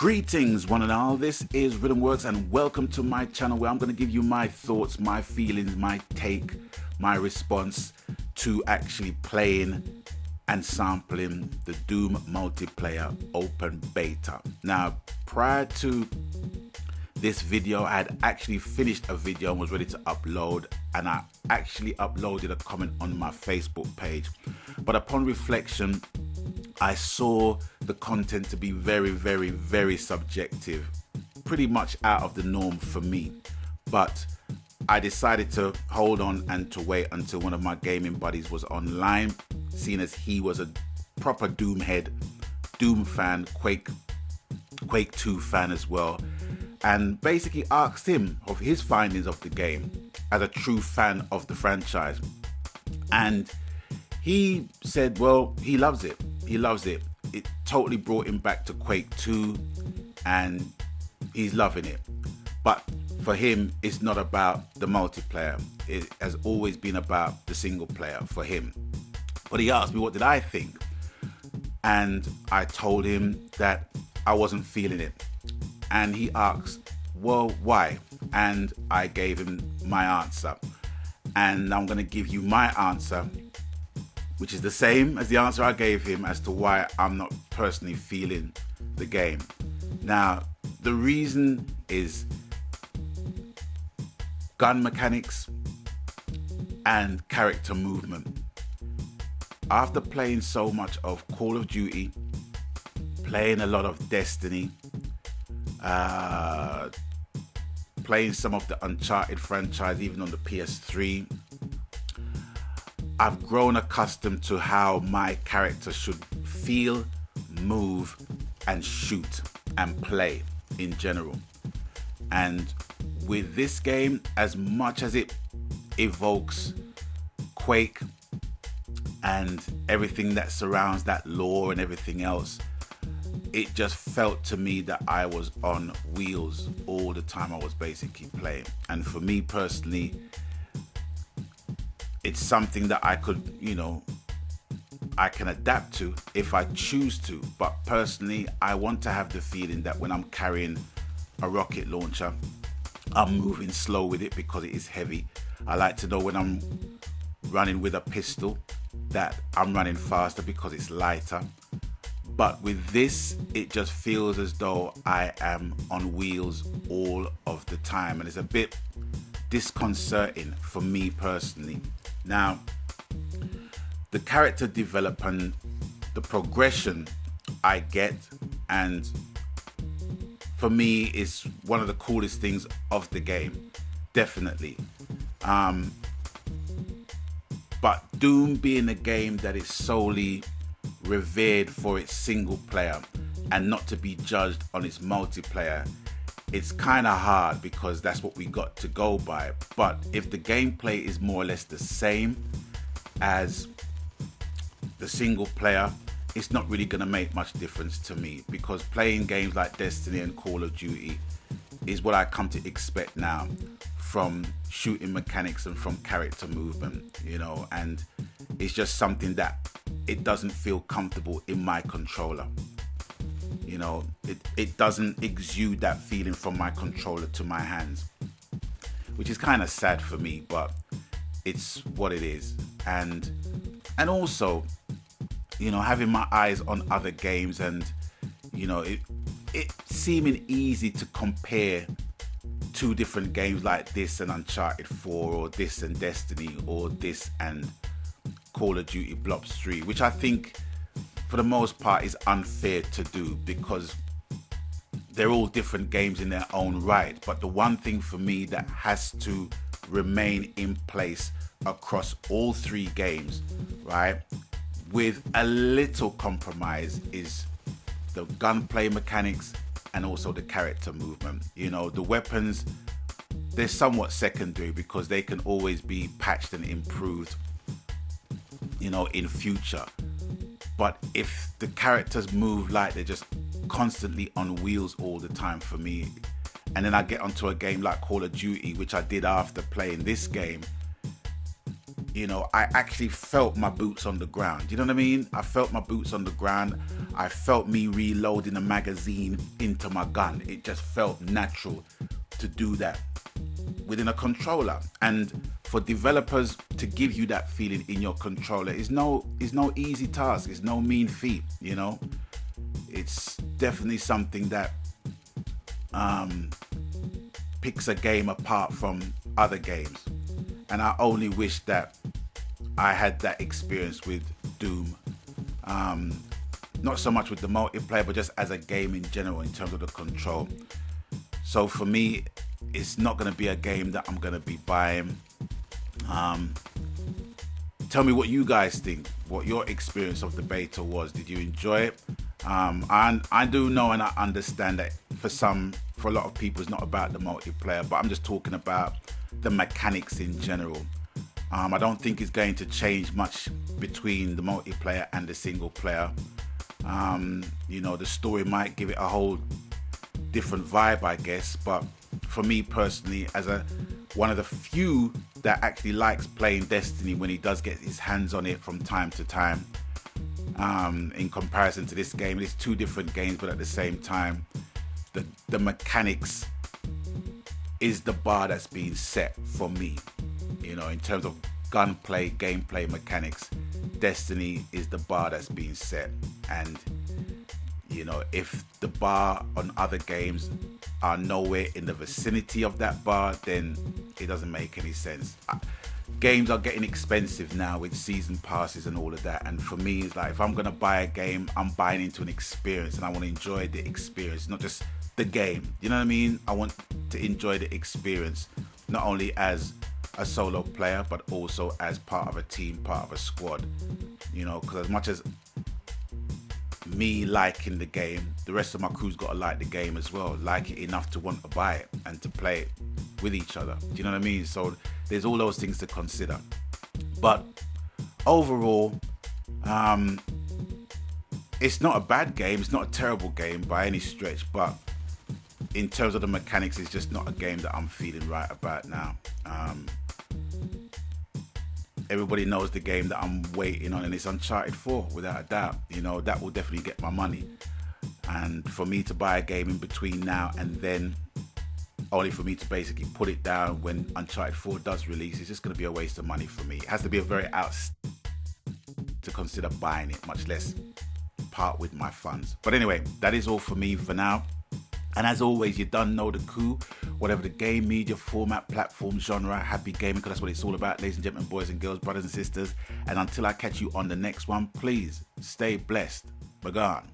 Greetings one and all, this is Rhythm Works and welcome to my channel where I'm going to give you my thoughts, my feelings, my take, my response to actually playing and sampling the Doom multiplayer open beta. Now, prior to this video, I had actually finished a video and was ready to upload, and I actually uploaded a comment on my Facebook page, but upon reflection I saw the content to be very subjective, pretty much out of the norm for me. But I decided to hold on and to wait until one of my gaming buddies was online, seeing as he was a proper Doom head, Doom fan, Quake 2 fan as well, and basically asked him of his findings of the game as a true fan of the franchise. And he said, well, he loves it. He loves it. It totally brought him back to Quake 2 and he's loving it. But for him, it's not about the multiplayer. It has always been about the single player for him. But he asked me what did I think? And I told him that I wasn't feeling it. And he asked, well, why? And I gave him my answer. And I'm going to give you my answer, which is the same as the answer I gave him as to why I'm not personally feeling the game. Now, the reason is gun mechanics and character movement. After playing so much of Call of Duty, playing a lot of Destiny, playing some of the Uncharted franchise, even on the PS3, I've grown accustomed to how my character should feel, move, and shoot and play in general. And with this game, as much as it evokes Quake and everything that surrounds that lore and everything else, it just felt to me that I was on wheels all the time I was basically playing. And for me personally, it's something that I could, I can adapt to if I choose to. But personally, I want to have the feeling that when I'm carrying a rocket launcher, I'm moving slow with it because it is heavy. I like to know when I'm running with a pistol that I'm running faster because it's lighter. But with this, it just feels as though I am on wheels all of the time. And it's a bit disconcerting for me personally. Now, the character development, the progression I get, and for me is one of the coolest things of the game, definitely. But Doom being a game that is solely revered for its single player and not to be judged on its multiplayer, it's kind of hard because that's what we got to go by. But if the gameplay is more or less the same as the single player, it's not really going to make much difference to me, because playing games like Destiny and Call of Duty is what I come to expect now from shooting mechanics and from character movement, and it's just something that it doesn't feel comfortable in my controller. It doesn't exude that feeling from my controller to my hands, which is kind of sad for me, but it's what it is. And also, having my eyes on other games and, it seeming easy to compare two different games like this and Uncharted 4, or this and Destiny, or this and Call of Duty Black Ops 3, which I think for the most part is unfair to do because they're all different games in their own right. But the one thing for me that has to remain in place across all three games, right, with a little compromise, is the gunplay mechanics and also the character movement. The weapons, they're somewhat secondary because they can always be patched and improved, in future. But if the characters move like they're just constantly on wheels all the time for me, and then I get onto a game like Call of Duty, which I did after playing this game, I actually felt my boots on the ground. You know what I mean? I felt my boots on the ground. I felt me reloading a magazine into my gun. It just felt natural to do that within a controller. And for developers to give you that feeling in your controller is no easy task. It's no mean feat. It's definitely something that picks a game apart from other games. And I only wish that I had that experience with Doom. Not so much with the multiplayer, but just as a game in general in terms of the control. So for me, it's not going to be a game that I'm going to be buying. Tell me what you guys think, what your experience of the beta was. Did you enjoy it? I do know and I understand that for a lot of people, it's not about the multiplayer, but I'm just talking about the mechanics in general. I don't think it's going to change much between the multiplayer and the single player. The story might give it a whole different vibe, I guess, but for me personally, as one of the few that actually likes playing Destiny when he does get his hands on it from time to time, in comparison to this game, it's two different games, but at the same time, the mechanics is the bar that's being set for me. In terms of gunplay, gameplay mechanics, Destiny is the bar that's being set. And if the bar on other games are nowhere in the vicinity of that bar, then it doesn't make any sense. Games are getting expensive now with season passes and all of that, and for me, it's like, if I'm gonna buy a game, I'm buying into an experience, and I want to enjoy the experience, not just the game. You know what I mean? I want to enjoy the experience, not only as a solo player, but also as part of a team, part of a squad. Because as much as me liking the game, the rest of my crew's got to like the game as well, like it enough to want to buy it and to play it with each other. Do you know what I mean? So there's all those things to consider. But overall, it's not a bad game. It's not a terrible game by any stretch, but in terms of the mechanics, it's just not a game that I'm feeling right about now. Everybody knows the game that I'm waiting on, and it's Uncharted 4, without a doubt. That will definitely get my money. And for me to buy a game in between now and then, only for me to basically put it down when Uncharted 4 does release, it's just going to be a waste of money for me. It has to be a very to consider buying it, much less part with my funds. But anyway, that is all for me for now. And as always, you done know the coup. Whatever the game, media, format, platform, genre, happy gaming, because that's what it's all about, ladies and gentlemen, boys and girls, brothers and sisters. And until I catch you on the next one, please stay blessed. Begone.